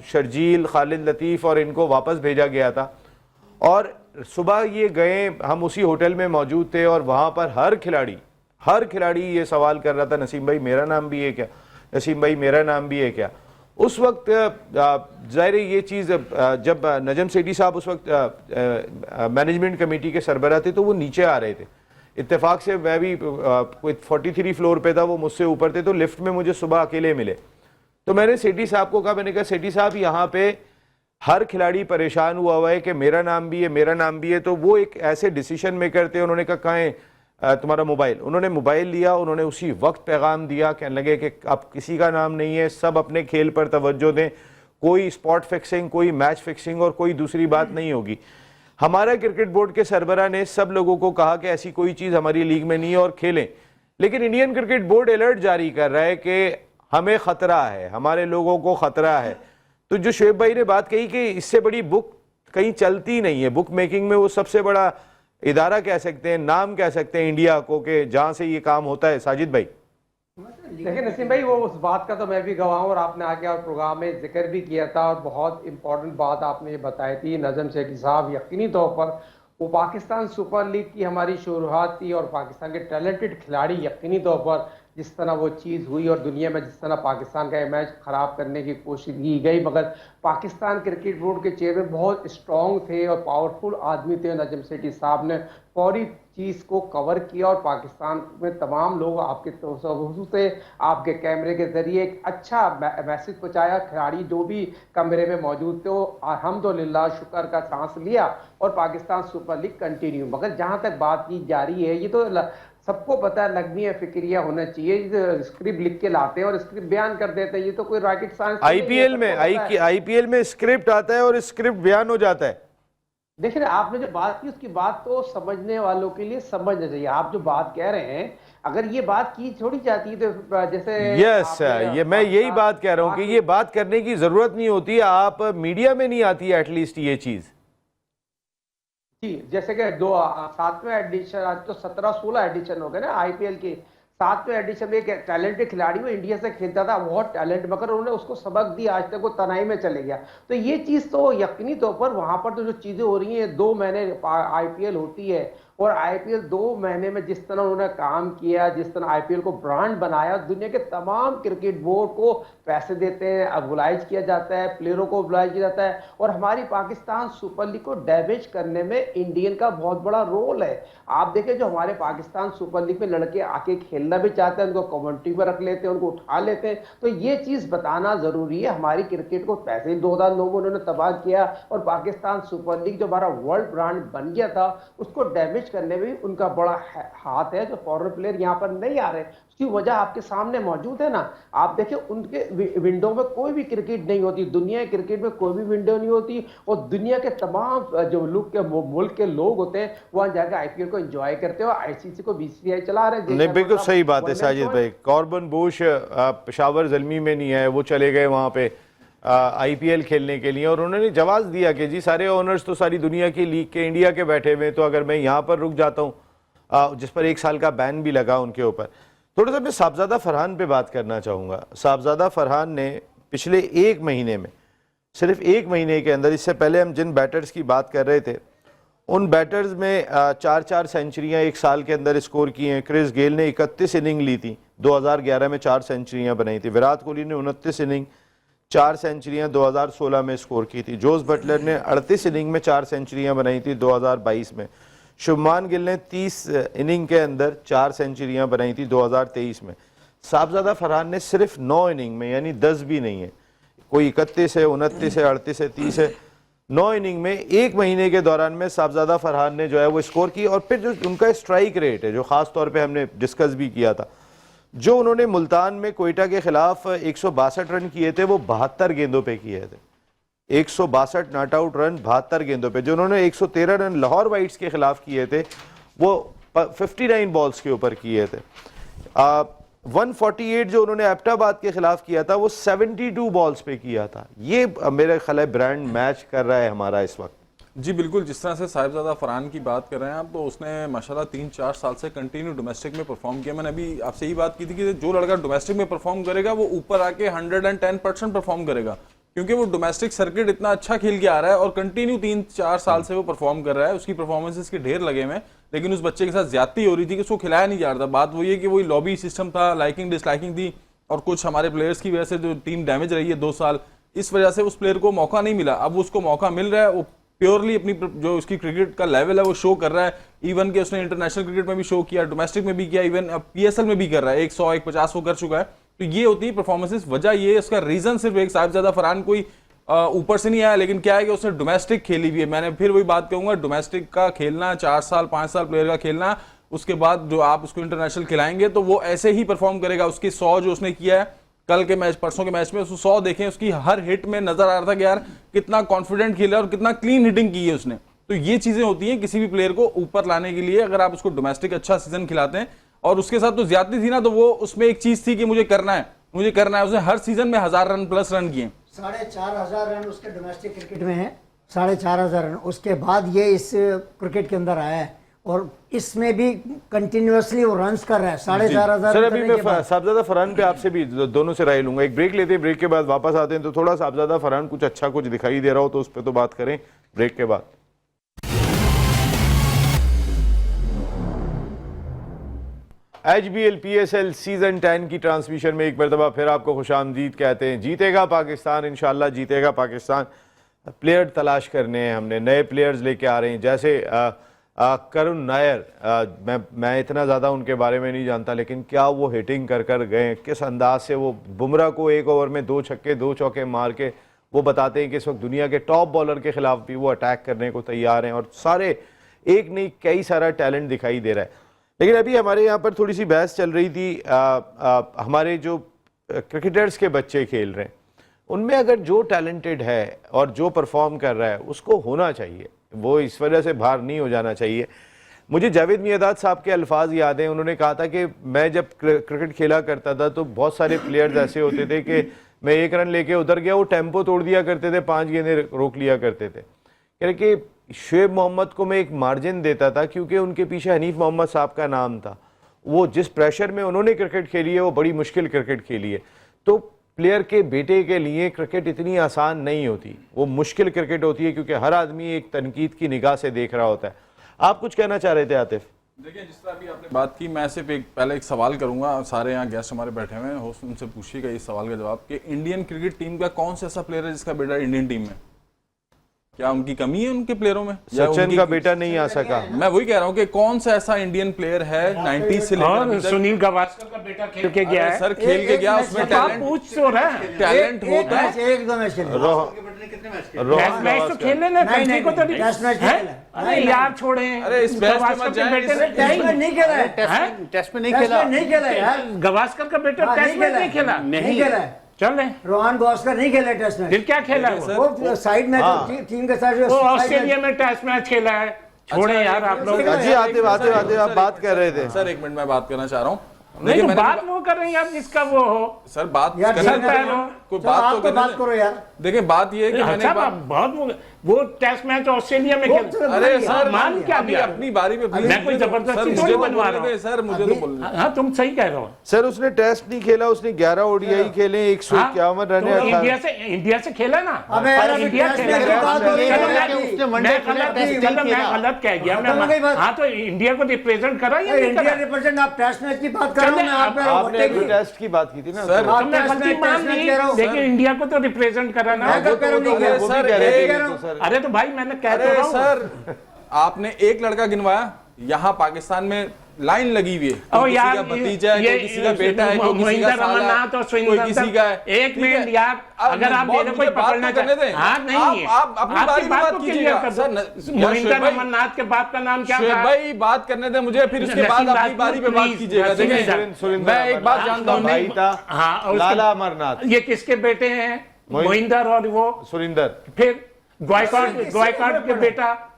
शर्जील, खालिद लतीफ़ और इनको वापस भेजा गया था, और सुबह ये गए, हम उसी होटल में मौजूद थे, और वहाँ पर हर खिलाड़ी ये सवाल कर रहा था, नसीम भाई मेरा नाम भी है क्या, नसीम भाई मेरा नाम भी है क्या। उस वक्त ज़ाहिर ये चीज़ जब नजम सेठी साहब उस वक्त मैनेजमेंट कमेटी के सरबराह थे तो वो नीचे आ रहे थे, इत्तेफाक से मैं भी कोई 43 फ्लोर पे था, वो मुझसे ऊपर थे, तो लिफ्ट में मुझे सुबह अकेले मिले। तो मैंने सेठी साहब को कहा, मैंने कहा सेठी साहब यहाँ पे हर खिलाड़ी परेशान हुआ है कि मेरा नाम भी है, मेरा नाम भी है। तो वो एक ऐसे डिसीजन मेकर थे, उन्होंने कहा कहाँ है तुम्हारा मोबाइल, उन्होंने मोबाइल लिया, उन्होंने उसी वक्त पैगाम दिया, कहने लगे कि अब किसी का नाम नहीं है, सब अपने खेल पर तवज्जो दें, कोई स्पॉट फिक्सिंग, कोई मैच फिक्सिंग और कोई दूसरी बात नहीं होगी। हमारा क्रिकेट बोर्ड के सरबरा ने सब लोगों को कहा कि ऐसी कोई चीज़ हमारी लीग में नहीं है और खेलें, लेकिन इंडियन क्रिकेट बोर्ड अलर्ट जारी कर रहा है कि हमें ख़तरा है, हमारे लोगों को ख़तरा है। तो जो शुएब भाई ने बात कही कि इससे बड़ी बुक कहीं चलती नहीं है, बुक मेकिंग में वो सबसे बड़ा इदारा कह सकते हैं, नाम कह सकते हैं इंडिया को कि जहां से ये काम होता है। साजिद भाई देखिए नसीम भाई, वो उस बात का तो मैं भी गवाह हूँ और आपने आके और प्रोग्राम में जिक्र भी किया था, और बहुत इंपॉर्टेंट बात आपने ये बताई थी। नजम सेठी साहब यकीनी तौर पर वो पाकिस्तान सुपर लीग की हमारी शुरुआत थी और पाकिस्तान के टैलेंटेड खिलाड़ी यकीनी तौर पर जिस तरह वो चीज़ हुई और दुनिया में जिस तरह पाकिस्तान का मैच ख़राब करने की कोशिश की गई, मगर पाकिस्तान क्रिकेट बोर्ड के चेयरमैन बहुत स्ट्रॉन्ग थे और पावरफुल आदमी थे। नजम सेठी साहब ने फौरी चीज़ को कवर किया और पाकिस्तान में तमाम लोग आपके तवज्जो से, आपके कैमरे के ज़रिए एक अच्छा मैसेज पहुँचाया। खिलाड़ी जो भी कमरे में मौजूद थे वो अल्हम्दुलिल्लाह शुक्र का सांस लिया और पाकिस्तान सुपर लीग कंटिन्यू। मगर जहाँ तक बात की जा रही है, ये तो सबको पता है, लगनी फिक्रिया होना चाहिए। स्क्रिप्ट लिख के लाते हैं और स्क्रिप्ट बयान कर देते हैं, ये तो कोई रॉकेट साइंस आईपीएल में स्क्रिप्ट आता है और स्क्रिप्ट बयान हो जाता है। देखिए आपने जो बात की उसकी बात तो समझने वालों के लिए समझना चाहिए। आप जो बात कह रहे हैं, अगर ये बात की छोड़ी जाती है तो जैसे यस ये मैं यही बात कह रहा हूँ कि ये बात करने की जरूरत नहीं होती, आप मीडिया में नहीं आती है एटलीस्ट ये चीज जी। जैसे कि 7वें एडिशन, आज तो 17-16 एडिशन हो गए ना आईपीएल के। 7वें एडिशन में एक टैलेंटेड खिलाड़ी वो इंडिया से खेलता था, बहुत टैलेंट, मगर उन्होंने उसको सबक दिया, आज तक वो तनाई में चले गया। तो ये चीज़ तो यकीनी तौर पर वहाँ पर तो जो चीज़ें हो रही हैं, 2 महीने आईपीएल होती है और आईपीएल 2 महीने में जिस तरह उन्होंने काम किया, जिस तरह आईपीएल को ब्रांड बनाया, दुनिया के तमाम क्रिकेट बोर्ड को पैसे देते हैं, ऑर्गेनाइज किया जाता है, प्लेयरों को ऑर्गेनाइज किया जाता है, और हमारी पाकिस्तान सुपर लीग को डैमेज करने में इंडियन का बहुत बड़ा रोल है। आप देखें जो हमारे पाकिस्तान सुपर लीग में लड़के आके खेलना भी चाहते हैं, उनको कमेंट्री पर रख लेते हैं, उनको उठा लेते हैं, तो ये चीज बताना जरूरी है। हमारी क्रिकेट को पैसे 2009 में उन्होंने तबाह किया, और पाकिस्तान सुपर लीग जो हमारा वर्ल्ड ब्रांड बन गया था उसको डैमेज करने में भी उनका बड़ा हाथ है। जो फॉरेन प्लेयर यहाँ पर नहीं आ रहे उसकी वजह आपके सामने मौजूद है ना। आप देखिए उनके विंडो में कोई भी क्रिकेट नहीं होती, दुनिया के क्रिकेट में कोई भी विंडो नहीं होती, और दुनिया के तमाम जो मुल्क के लोग होते हैं वहां जाकर आईपीएल को एंजॉय करते हैं, और आईसीसी को बीसीसीआई चला रहे हैं। नहीं, बिल्कुल सही बात है साजिद भाई। कॉर्बन बुश पेशावर ज़ल्मी में नहीं है, वो चले गए वहाँ पे आईपीएल खेलने के लिए, और उन्होंने जवाब दिया कि जी सारे ओनर्स तो सारी दुनिया की लीग के इंडिया के बैठे हुए, तो अगर मैं यहाँ पर रुक जाता हूँ, जिस पर 1 साल का बैन भी लगा उनके ऊपर। थोड़ा सा मैं साहबजादा फरहान पे बात करना चाहूँगा। साहबजादा फरहान ने पिछले 1 महीने में, सिर्फ 1 महीने के अंदर, इससे पहले हम जिन बैटर्स की बात कर रहे थे उन बैटर्स में 4-4 सेंचुरियाँ 1 साल के अंदर स्कोर की हैं। क्रिस गेल ने 31 इनिंग ली थी, 2011 में 4 सेंचुरियाँ बनाई थी। विराट कोहली ने 29 इनिंग 4 सेंचुरियाँ 2016 में स्कोर की थी। जोस बटलर ने 38 इनिंग में 4 सेंचुरियाँ बनाई थी 2022 में। शुभमान गिल ने 30 इनिंग के अंदर 4 सेंचुरियाँ बनाई थी 2023 में। साहबजादा फरहान ने सिर्फ 9 इनिंग में, यानी 10 भी नहीं है, कोई 31 है, 29 है, 38 है, 30 है, 9 इनिंग में 1 महीने के दौरान में साहबजादा फरहान ने जो है वो स्कोर की। और फिर जो उनका स्ट्राइक रेट है, जो ख़ास तौर पे हमने डिस्कस भी किया था, जो उन्होंने मुल्तान में कोयटा के खिलाफ 162 रन किए थे, वो 72 गेंदों पे किए थे। 162 नॉट आउट रन 72 गेंदों पे। जो उन्होंने 113 रन लाहौर वाइट्स के खिलाफ किए थे वो 59 बॉल्स के ऊपर किए थे। 148 जो उन्होंने एबटाबाद के खिलाफ किया था वो 72 बॉल्स पे किया था। ये मेरे ख्याल है ब्रांड मैच कर रहा है हमारा इस वक्त। जी बिल्कुल, जिस तरह से साहिबजादा फरहान की बात कर रहे हैं आप, तो उसने माशाल्लाह 3-4 साल से कंटिन्यू डोमेस्टिक में परफॉर्म किया। मैंने अभी आपसे यही बात की थी कि जो लड़का डोमेस्टिक में परफॉर्म करेगा वो ऊपर आके 110% परफॉर्म करेगा, क्योंकि वो डोमेस्टिक सर्किट इतना अच्छा खेल के आ रहा है और कंटिन्यू 3-4 साल से वो परफॉर्म कर रहा है। उसकी परफॉर्मेंसेस के ढेर लगे हुए, लेकिन उस बच्चे के साथ ज्यादती हो रही थी कि उसको खिलाया नहीं जा रहा था। बात वही है कि वही लॉबी सिस्टम था, लाइकिंग डिसलाइकिंग थी, और कुछ हमारे प्लेयर्स की वजह से जो टीम डैमेज रही है 2 साल, इस वजह से उस प्लेयर को मौका नहीं मिला। अब उसको मौका मिल रहा है, वो प्योरली अपनी जो उसकी क्रिकेट का लेवल है वो शो कर रहा है। इवन कि उसने इंटरनेशनल क्रिकेट में भी शो किया, डोमेस्टिक में भी किया, इवन पीएसएल में भी कर रहा है। 100-150 वो कर चुका है। तो ये होती है परफॉर्मेंसेस। वजह ये है, उसका रीजन सिर्फ एक, साहिबजादा फरहान कोई ऊपर से नहीं आया, लेकिन क्या है कि उसने डोमेस्टिक खेली भी है। मैंने फिर वही बात कहूंगा, डोमेस्टिक का खेलना, 4 साल 5 साल प्लेयर का खेलना, उसके बाद जो आप उसको इंटरनेशनल खिलाएंगे तो वो ऐसे ही परफॉर्म करेगा। उसकी 100 जो उसने किया है कल के मैच, परसों के मैच में, उसको 100 देखें, उसकी हर हिट में नजर आ रहा था कि यार कितना कॉन्फिडेंट खेला और कितना क्लीन हिटिंग की है उसने। तो ये चीजें होती हैं किसी भी प्लेयर को ऊपर लाने के लिए। अगर आप उसको डोमेस्टिक अच्छा सीजन खिलाते हैं, और उसके साथ तो ज्यादा थी ना, तो वो उसमें एक चीज थी कि मुझे करना है। उसने हर सीजन में 1000 रन प्लस रन किए। 4500 रन उसके डोमेस्टिक क्रिकेट में है, 4500 रन। उसके बाद ये इस क्रिकेट के अंदर आया है, और इसमें भी कंटिन्यूअसली वो रन्स कर रहा है। 4500 सर अभी मैं साहबजादा फरहान पे आपसे भी दोनों से राय लूंगा। एक ब्रेक लेते हैं, ब्रेक के बाद वापस आते हैं। तो थोड़ा साहबजादा फरहान कुछ अच्छा कुछ दिखाई दे रहा हो तो उस पर तो बात करें ब्रेक के बाद। HBL PSL सीजन 10 की ट्रांसमिशन में एक मरतबा फिर आपको खुशामदीद कहते हैं। जीतेगा पाकिस्तान, इंशाल्लाह जीतेगा पाकिस्तान। प्लेयर तलाश करने हैं हमने, नए प्लेयर्स लेके आ रहे हैं। जैसे करुण नायर, मैं इतना ज़्यादा उनके बारे में नहीं जानता, लेकिन क्या वो हिटिंग कर गए, किस अंदाज से वो बुमराह को 1 ओवर में 2 छक्के 2 चौके मार के वो बताते हैं कि इस वक्त दुनिया के टॉप बॉलर के खिलाफ भी वो अटैक करने को तैयार हैं। और सारे एक नहीं कई सारा टैलेंट दिखाई दे रहा है। लेकिन अभी हमारे यहाँ पर थोड़ी सी बहस चल रही थी, हमारे जो क्रिकेटर्स के बच्चे खेल रहे हैं उनमें अगर जो टैलेंटेड है और जो परफॉर्म कर रहा है उसको होना चाहिए, वो इस वजह से बाहर नहीं हो जाना चाहिए। मुझे जावेद मियादाद साहब के अल्फाज याद हैं, उन्होंने कहा था कि मैं जब क्रिकेट खेला करता था तो बहुत सारे प्लेयर्स ऐसे होते थे कि मैं 1 रन लेके उधर गया, वो टेम्पो तोड़ दिया करते थे, 5 गेंदें रोक लिया करते थे। कह रहे कि शुएब मोहम्मद को मैं एक मार्जिन देता था क्योंकि उनके पीछे हनीफ मोहम्मद साहब का नाम था। वो जिस प्रेशर में उन्होंने क्रिकेट खेली है वो बड़ी मुश्किल क्रिकेट खेली है। तो प्लेयर के बेटे के लिए क्रिकेट इतनी आसान नहीं होती, वो मुश्किल क्रिकेट होती है क्योंकि हर आदमी एक तनकीद की निगाह से देख रहा होता है। आप कुछ कहना चाह रहे थे आतिफ? देखिए जिस तरह अभी आपने बात की, मैं सिर्फ पहले एक सवाल करूंगा, सारे यहाँ गेस्ट हमारे बैठे हुए हैं, होस्ट उनसे पूछिएगा इस सवाल का जवाब कि इंडियन क्रिकेट टीम का कौन सा ऐसा प्लेयर है जिसका बेटा इंडियन टीम में? क्या उनकी कमी है उनके प्लेयरों में? सचिन का बेटा नहीं आ सका। मैं वही कह रहा हूँ कि कौन सा ऐसा इंडियन प्लेयर है 90 से लेकर सुनील गावस्कर का बेटा खेल के गया है सर, खेल के गया, उसमें टैलेंट पूछ तो रहा है, टैलेंट होता है। एक दो मैच खेले, टेस्ट मैच तो खेले ना, कंट्री को तो टेस्ट मैच हैं? खेला। अरे यार छोड़े, अरे इस मैच में गावस्कर मत के जाएं, बेटे इस- ने टेस्ट में नहीं खेला है, टेस्ट में नहीं टेस्ट खेला, में नहीं खेला है यार, गावस्कर का बेटा हाँ, टेस्ट में नहीं खेला, नहीं खेला है। चल रोहन गावस्कर नहीं खेला टेस्ट मैच, फिर क्या खेला वो? वो साइड में टीम के साथ जो वो साइड ऑस्ट्रेलिया में टेस्ट मैच खेला है। छोड़े यार आप लोग, जी आतिफ आप बात कर रहे थे। सर एक मिनट मैं बात करना चाह रहा हूँ। नहीं देखिए, तो मैंने बात वो कर रहे हैं आप जिसका वो हो। सर बात यार करना देखना चाह है, रहा हूँ, कोई चलो बात आप तो तो करने बात दें। करो यार। देखिए बात ये है कि मैंने अच्छा एक बात- बहुत वो टेस्ट मैच ऑस्ट्रेलिया में खेल, अरे सर मान क्या अभी दिया? अपनी बारी पे मैं कोई जबरदस्ती सर, थोड़ी मुझे तो बनवा बोलने रहा दें, हूँ। सर मुझे तो बोलने दें। हाँ तुम सही कह रहे हो। सर उसने टेस्ट नहीं खेला, उसने 11 ओडीआई खेले, 151 रन तो इंडिया से खेला ना। अबे यार, अभी इंडिया टेस्ट खेला। मैच की बात हो रही है चलो, यार, मैं- उसने वनडे मैं खेला, गलत- टेस्ट नहीं चलो, मैं खेला। गलत कह गया। खत्म हो गई बात। हाँ तो इंडिया को रिप्रेजेंट करा या नहीं इंडिया करा? रिप्रेजेंट, आप टेस्ट मैच की बात कर रहे हो, मैं आप आपने अभी टेस्ट की बात की थी ना सर, तो मैं टेस्ट गलती मैच मान टेस्ट ली, कह रहा हूँ। लेकिन इंडिया को तो रिप्रेजेंट करा ना। मैं कब कह रहा हूँ, नहीं कह रहा। वो भी सर, कह रहे एक- थे तो सर। अरे तो भाई मैंने कह तो अरे रहा हूँ। सर आपने एक लड़का गिनवाया, यहाँ पाकिस्तान में लाइन लगी हुई है, और कोई यार किसी का भतीजा है, कोई किसी का बेटा है, कोई किसी का मोहिंदर साला है, अमरनाथ और कोई सुनील किसी का है। एक ठीक मिनट है? यार, अगर आप बहुत मेरे को मुझे बात पकड़ना तो करने दें। हाँ नहीं आप अपनी आपकी बारी में बात बात को कीजिएगा। क्लियर कर सर, दो। यार, मोहिंदर शोएब भाई- अमरनाथ के बाप का नाम क्या शोएब था? भाई बात करने दें मुझे, फिर उसके बाद नसीम अपनी बारी पे बात राजपूत, कीजिएगा। नसीम देखिए राजपूत। मैं एक बात जानता हूँ, भाई था हाँ, और उसके- लाला अमरनाथ, ये किसके बेटे हैं? मोहिंदर और वो सुरिंदर। फिर ग्वाइकॉट के बेटा।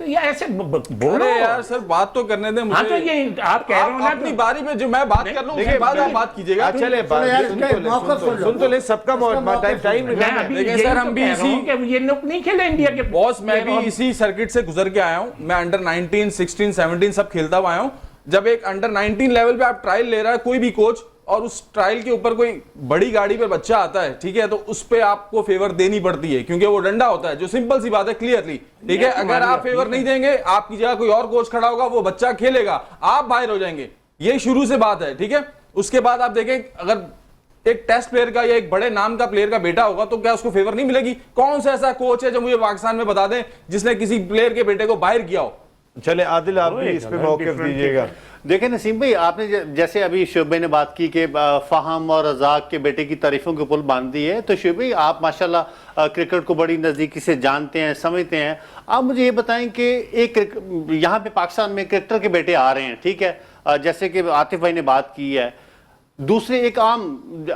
तो ये ऐसे बोलो अरे यार सर बात तो करने दें हाँ तो मुझे। ये आप कह रहे हो आप ना अपनी तो- बारी में जो मैं बात कर लूँ उसके बाद आप बात कीजिएगा। चले यार, इसका मौका सुन लो। सबका टाइम मैं अभी देखिए यही सर, तो हम भी कह रहा हूँ इसी- कि ये लोग नहीं खेले इंडिया के बॉस मैं भी और- इसी सर्किट से गुजर के आया हूं। मैं अंडर 19, 16, 17 सब खेलता हुआ आया हूं। जब एक अंडर 19 लेवल पे आप ट्रायल ले रहा है कोई भी कोच, और उस ट्रायल के ऊपर कोई बड़ी गाड़ी पे बच्चा आता है, ठीक है, तो उस पे आपको फेवर देनी पड़ती है क्योंकि वो डंडा होता है, जो सिंपल सी बात है, क्लियरली। ठीक है, अगर आप फेवर नहीं देंगे, आपकी जगह कोई और कोच खड़ा होगा, वो बच्चा खेलेगा, आप बाहर हो जाएंगे। ये शुरू से बात है, ठीक है। उसके बाद आप देखें, अगर एक टेस्ट प्लेयर का या एक बड़े नाम का प्लेयर का बेटा होगा तो क्या उसको फेवर नहीं मिलेगी? कौन सा ऐसा कोच है जो मुझे पाकिस्तान में बता दें जिसने किसी प्लेयर के बेटे को बाहर किया हो? चले आदिल आप भी इस पे मौके दीजिएगा। देखिए नसीम भाई, आपने जैसे अभी शोएब भाई ने बात की कि फहम और रजाक के बेटे की तारीफों के पुल बांध दी है, तो शोएब भाई आप माशाल्लाह क्रिकेट को बड़ी नज़दीकी से जानते हैं, समझते हैं। आप मुझे ये बताएं कि एक यहाँ पे पाकिस्तान में क्रिकेटर के बेटे आ रहे हैं, ठीक है, जैसे कि आतिफ भाई ने बात की है। दूसरे एक आम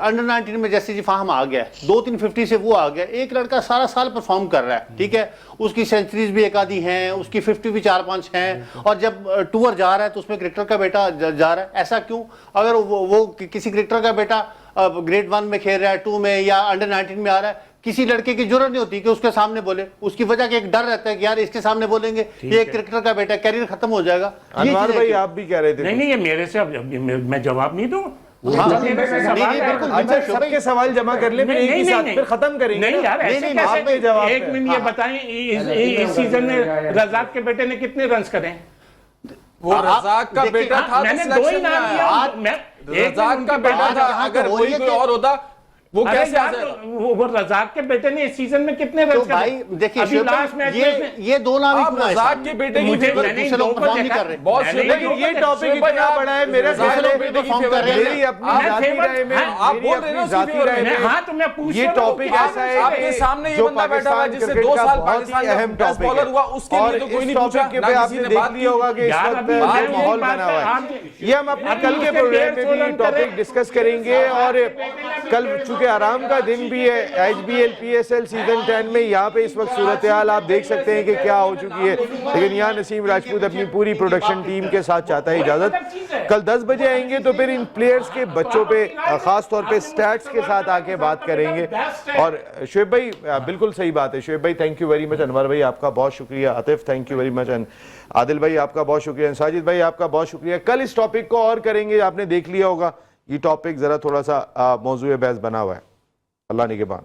अंडर 19 में जैसे जी फाहम आ गया, 2-3 50 से वो आ गया, एक लड़का सारा साल परफॉर्म कर रहा है, ठीक है, उसकी सेंचुरीज भी एक आधी हैं, उसकी 50 भी 4-5 हैं, और जब टूर जा रहा है तो उसमें क्रिकेटर का बेटा जा रहा है। ऐसा क्यों? अगर वो किसी क्रिकेटर का बेटा ग्रेड 1 में खेल रहा है, 2 में या अंडर 19 में आ रहा है, किसी लड़के की जरूरत नहीं होती कि उसके सामने बोले। उसकी वजह कि एक डर रहता है कि यार इसके सामने बोलेंगे ये क्रिकेटर का बेटा, कैरियर खत्म हो जाएगा। ये अनवार चीज़ है भाई कि- आप भी कह रहे थे नहीं ये मेरे से मैं जवाब नहीं दूं। हाँ, मेरे से सवाल नहीं, है। बिल्कुल, अच्छा सबके सवाल जमा कर ले, फिर एक ही साथ फिर खत्म करेंगे नहीं ना? यार ऐसे नहीं, कैसे? आपके जवाब एक पे। मिनट ये बताएं, इस सीजन में रजाक के बेटे ने कितने रन्स करे? वो आप रजाक का देखिए, बेटा था, मैंने तो दो ही सिलेक्शन में नाम आया। दिया। आज मैं रजाक का बेटा था, यहाँ तो अगर हो कोई रही है कोई कि- और होता वो अरे कैसे आ यार, जाएगा? तो वो रजाक के बेटे ने इस सीजन में कितने तो रन्स करे? भाई देखिए अभी शोएब लास्ट भाई, मैच में ये दो नाम ही आप क्यों आए रजाक सामने? के बेटे की मुझे फेवर- मैंने दूसरे लोग लोगों को परफॉर्म नहीं देखा। कर रहे। बहुत मैंने शोएब लोगों भाई, को ये देखा। टॉपिक शोएब भाई, इतना आप बड़ा है, मेरे रजाक ख्याल के में बेटे की परफॉर्म फेवर कर रहे हैं। मेरी अपनी आप जाती फेवर- राय में, आप मेरी बोल रहे हैं ना अपनी उसकी जाती फेवर राय में। में हाँ तो मैं पूछ ये रहा हूँ टॉपिक कि ऐसा है आपके सामने ये जो बंदा बैठा हुआ है पाकिस्तान जिससे क्रिकेट 2 का साल बहुत ही पाकिस्तान का अहम बेस्ट टॉपिक बॉलर हुआ, है। उसके और लिए तो कोई इस नहीं पूछा, टॉपिक के ना पे किसी आपने ने देख बात लिया होगा कि इस यार, वक्त अभी जो मैं यही माहौल बात बना हुआ कर- है, ये हम अपने अभी कल के उसके प्रोग्राम में 150 भी टॉपिक डिस्कस करेंगे। और कल चूंकि आराम का दिन भी है, HBL PSL सीजन 10 में यहाँ पे इस वक्त सूरत हाल आप देख सकते हैं कि क्या हो चुकी है। लेकिन यहाँ नसीम राजपूत अपनी पूरी प्रोडक्शन टीम के साथ चाहता है इजाजत। कल 10 बजे आएंगे तो फिर इन प्लेयर्स के बच्चों पे खास तौर पे स्टैट्स के साथ आके बात करेंगे। और शोएब भाई बिल्कुल सही बात है। शोएब भाई thank you very much. Anwar भाई आपका बहुत शुक्रिया। Atif thank you very much. Adil भाई आपका बहुत शुक्रिया। साजिद भाई आपका बहुत शुक्रिया। कल इस टॉपिक को और करेंगे। आपने देख लिया होगा ये टॉपिक जरा थोड़ा सा मौजूए बहस बना हुआ है। अल्लाह निगहबान।